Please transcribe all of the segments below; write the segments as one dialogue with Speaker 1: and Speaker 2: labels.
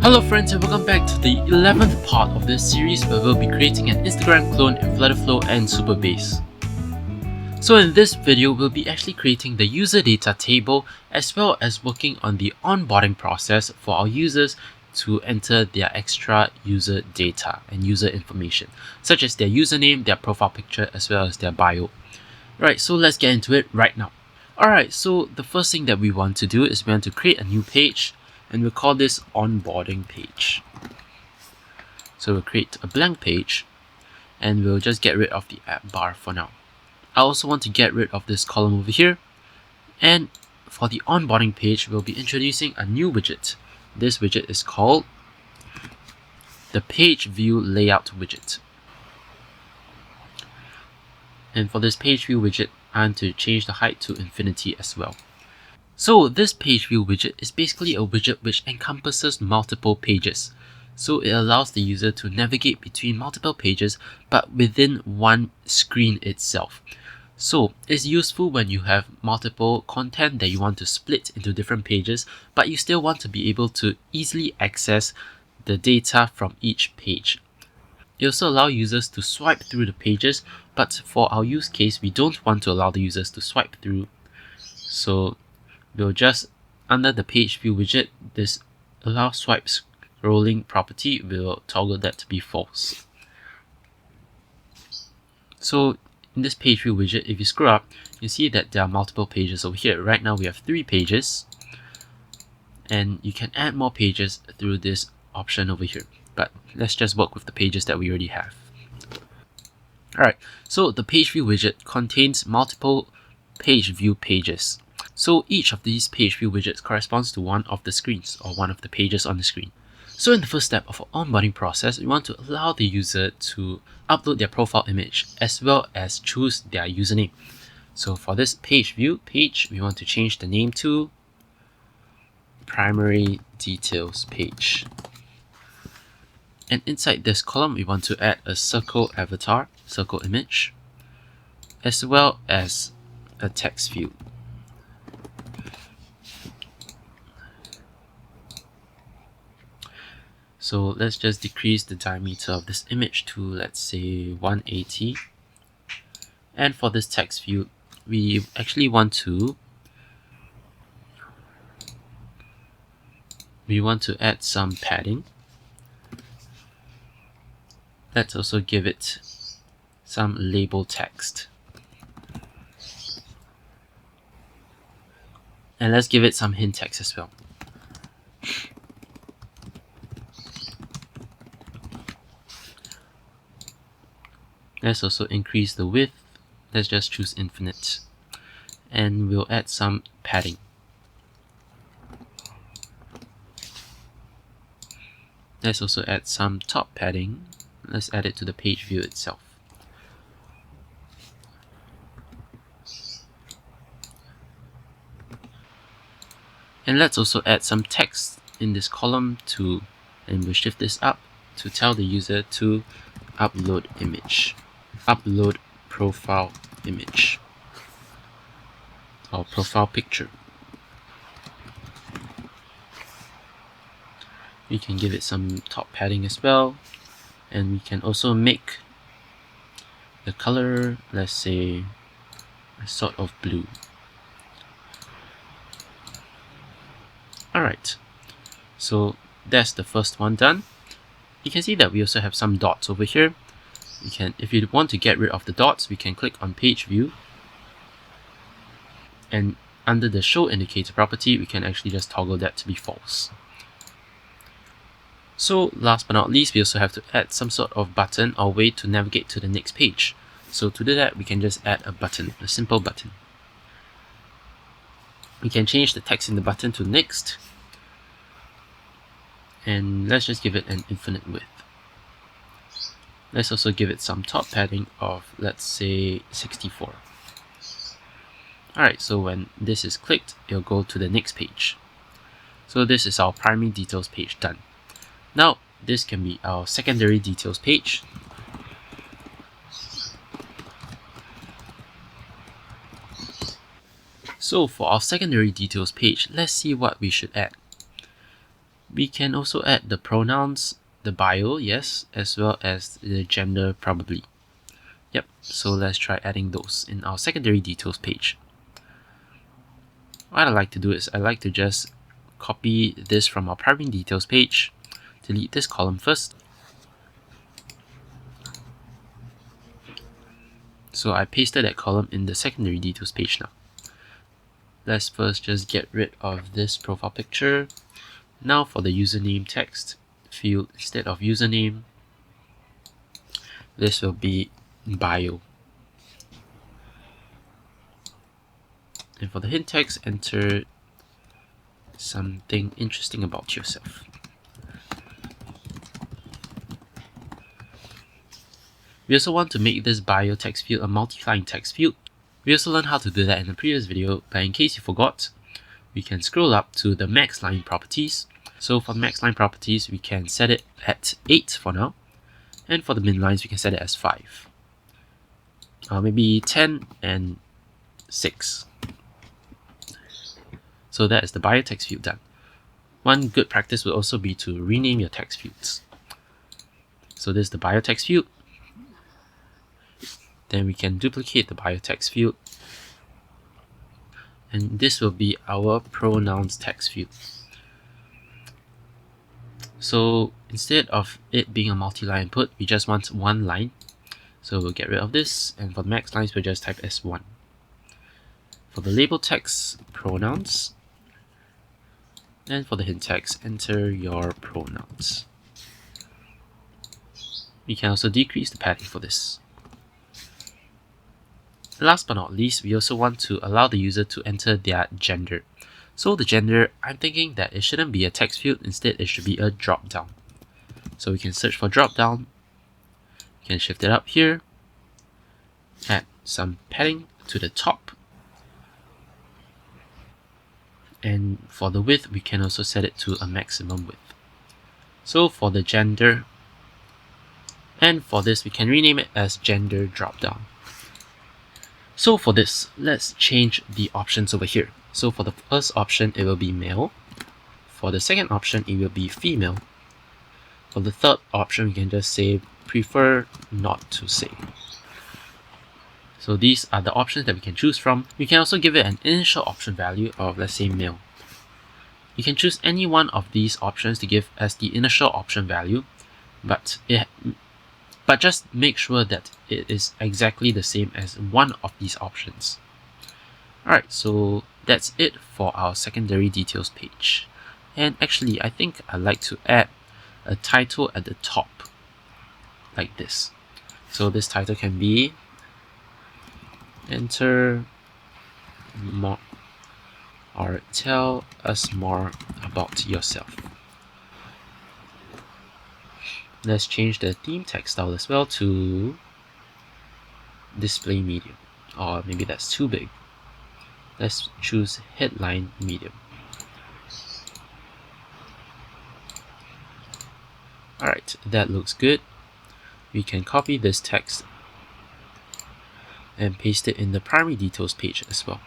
Speaker 1: Hello friends, and welcome back to the 11th part of this series where we'll be creating an Instagram clone in FlutterFlow and Supabase. So in this video, we'll be actually creating the user data table as well as working on the onboarding process for our users to enter their extra user data and user information, such as their username, their profile picture, as well as their bio. Right, so let's get into it right now. Alright, so the first thing that we want to do is we want to create a new page, and we'll call this onboarding page. So we'll create a blank page, and we'll just get rid of the app bar for now. I also want to get rid of this column over here, and for the onboarding page, we'll be introducing a new widget. This widget is called the PageView Layout widget. And for this PageView widget, I want to change the height to infinity as well. So this PageView widget is basically a widget which encompasses multiple pages. So it allows the user to navigate between multiple pages but within one screen itself. So it's useful when you have multiple content that you want to split into different pages, but you still want to be able to easily access the data from each page. It also allows users to swipe through the pages, but for our use case, we don't want to allow the users to swipe through. So we'll just, under the PageView widget, this allow swipe scrolling property, we'll toggle that to be false. So in this PageView widget, if you scroll up, you see that there are multiple pages over here. Right now we have 3 pages, and you can add more pages through this option over here. But let's just work with the pages that we already have. Alright, so the PageView widget contains multiple page view pages. So each of these PageView widgets corresponds to one of the screens or one of the pages on the screen. So in the first step of our onboarding process, we want to allow the user to upload their profile image as well as choose their username. So for this PageView page, we want to change the name to primary details page. And inside this column, we want to add a circle avatar, circle image, as well as a text field. So let's just decrease the diameter of this image to, let's say, 180. And for this text field, we actually want to add some padding. Let's also give it some label text. And let's give it some hint text as well. Let's also increase the width. Let's just choose infinite. And we'll add some padding. Let's also add some top padding. Let's add it to the page view itself. And let's also add some text in this column and we'll shift this up to tell the user to upload image. Upload profile image or profile picture. We can give it some top padding as well, and we can also make the color, let's say, a sort of blue. Alright, so that's the first one done. You can see that we also have some dots over here. If you want to get rid of the dots, we can click on page view, and under the show indicator property, we can actually just toggle that to be false. So last but not least, we also have to add some sort of button or way to navigate to the next page. So to do that, we can just add a button, a simple button. We can change the text in the button to next, and let's just give it an infinite width. Let's also give it some top padding of, let's say, 64. Alright, so when this is clicked, it'll go to the next page. So this is our primary details page done. Now, this can be our secondary details page. So for our secondary details page, let's see what we should add. We can also add the pronouns, the bio, yes, as well as the gender probably. Yep, so let's try adding those in our secondary details page. What I like to do is I like to just copy this from our primary details page, delete this column first. So I pasted that column in the secondary details page now. Let's first just get rid of this profile picture. Now for the username text field, instead of username, this will be bio. And for the hint text, enter something interesting about yourself. We also want to make this bio text field a multi-line text field. We also learned how to do that in the previous video, but in case you forgot, we can scroll up to the max line properties. So for max line properties, we can set it at 8 for now. And for the min lines, we can set it as 5. Maybe 10 and 6. So that is the bio text field done. One good practice would also be to rename your text fields. So this is the bio text field. Then we can duplicate the bio text field. And this will be our pronouns text field. So instead of it being a multi-line input, we just want one line. So we'll get rid of this, and for the max lines, we'll just type S1. For the label text, pronouns. And for the hint text, enter your pronouns. We can also decrease the padding for this. Last but not least, we also want to allow the user to enter their gender. So the gender, I'm thinking that it shouldn't be a text field, instead it should be a drop down. So we can search for drop down, we can shift it up here, add some padding to the top, and for the width we can also set it to a maximum width. So for the gender, and for this we can rename it as gender drop down. So for this, let's change the options over here. So for the first option, it will be male. For the second option, it will be female. For the third option, we can just say prefer not to say. So these are the options that we can choose from. We can also give it an initial option value of, let's say, male. You can choose any one of these options to give as the initial option value, but just make sure that it is exactly the same as one of these options. Alright, so that's it for our secondary details page. And actually, I think I like to add a title at the top, like this. So this title can be enter more or tell us more about yourself. Let's change the theme text style as well to display medium, or maybe that's too big. Let's choose headline medium. Alright, that looks good. We can copy this text and paste it in the primary details page as well.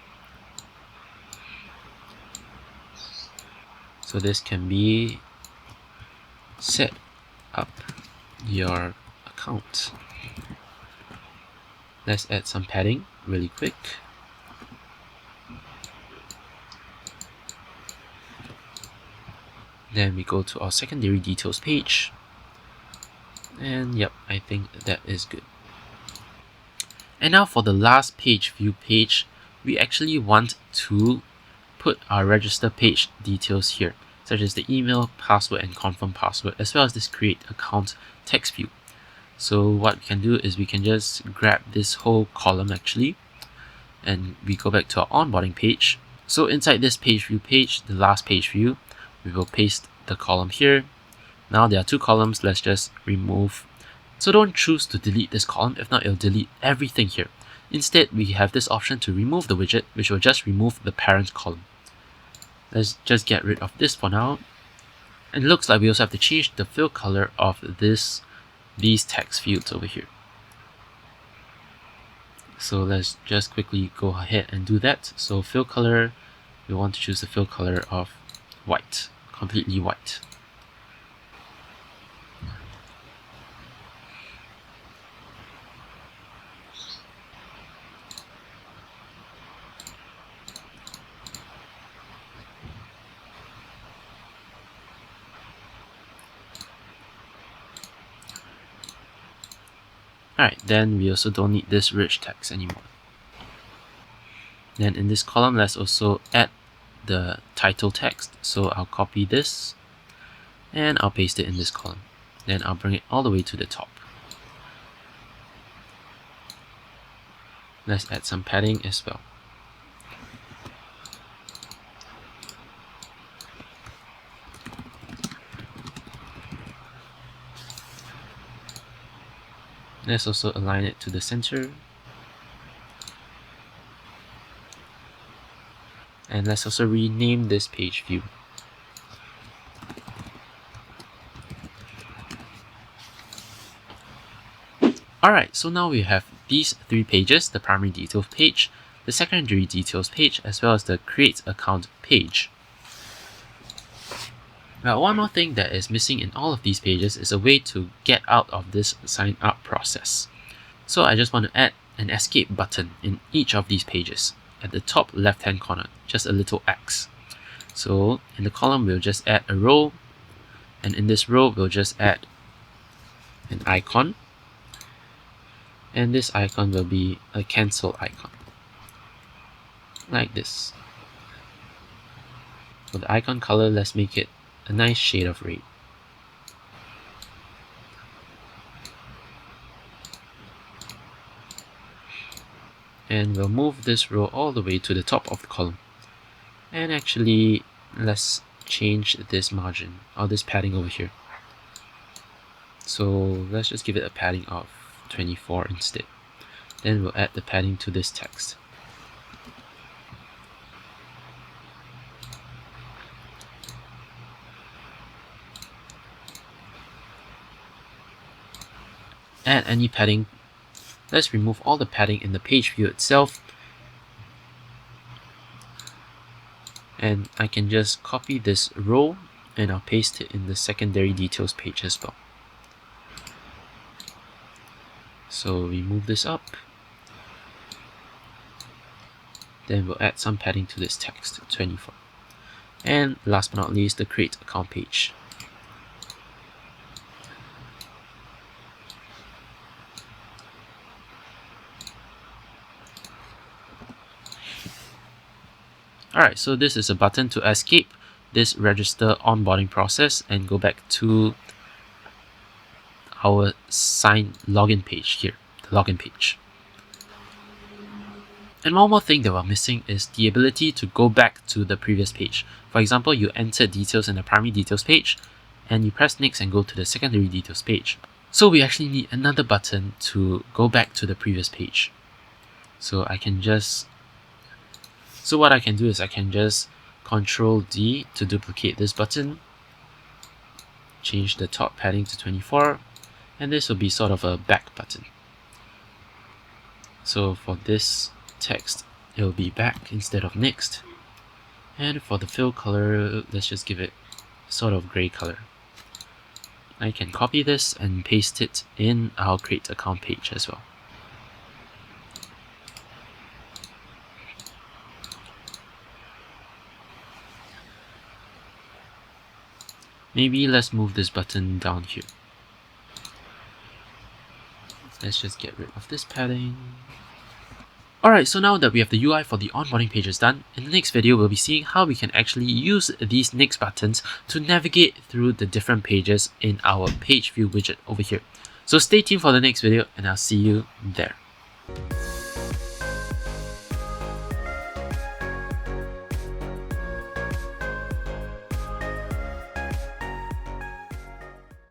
Speaker 1: So this can be set up your account. Let's add some padding really quick. Then we go to our secondary details page. And yep, I think that is good. And now for the last page view page, we actually want to put our register page details here, such as the email, password, and confirm password, as well as this create account text view. So what we can do is we can just grab this whole column actually, and we go back to our onboarding page. So inside this page view page, the last page view, we will paste the column here. Now there are two columns, let's just remove. So don't choose to delete this column, if not it'll delete everything here. Instead, we have this option to remove the widget, which will just remove the parent column. Let's just get rid of this for now. And it looks like we also have to change the fill color of these text fields over here. So let's just quickly go ahead and do that. So fill color, we want to choose the fill color of white, completely white. Alright, then we also don't need this rich text anymore. Then in this column, let's also add the title text. So I'll copy this and I'll paste it in this column. Then I'll bring it all the way to the top. Let's add some padding as well. Let's also align it to the center. And let's also rename this page view. Alright, so now we have these three pages, the primary details page, the secondary details page, as well as the create account page. Now, one more thing that is missing in all of these pages is a way to get out of this sign up process. So I just want to add an escape button in each of these pages at the top left hand corner, just a little X. So in the column, we'll just add a row, and in this row, we'll just add an icon. And this icon will be a cancel icon, like this. For the icon color, let's make it a nice shade of red. And we'll move this row all the way to the top of the column. And actually, let's change this margin, or this padding over here. So let's just give it a padding of 24 instead. Then we'll add the padding to this text. Add any padding. Let's remove all the padding in the page view itself. And I can just copy this row and I'll paste it in the secondary details page as well. So we move this up. Then we'll add some padding to this text, 24. And last but not least, the create account page. Alright, so this is a button to escape this register onboarding process and go back to our sign login page here, the login page. And one more thing that we're missing is the ability to go back to the previous page. For example, you entered details in the primary details page and you press next and go to the secondary details page. So we actually need another button to go back to the previous page. So what I can do is I can just Control D to duplicate this button, change the top padding to 24, and this will be sort of a back button. So for this text, it will be back instead of next. And for the fill color, let's just give it sort of gray color. I can copy this and paste it in our create account page as well. Maybe let's move this button down here. Let's just get rid of this padding. Alright, so now that we have the UI for the onboarding pages done, in the next video we'll be seeing how we can actually use these next buttons to navigate through the different pages in our PageView widget over here. So stay tuned for the next video and I'll see you there.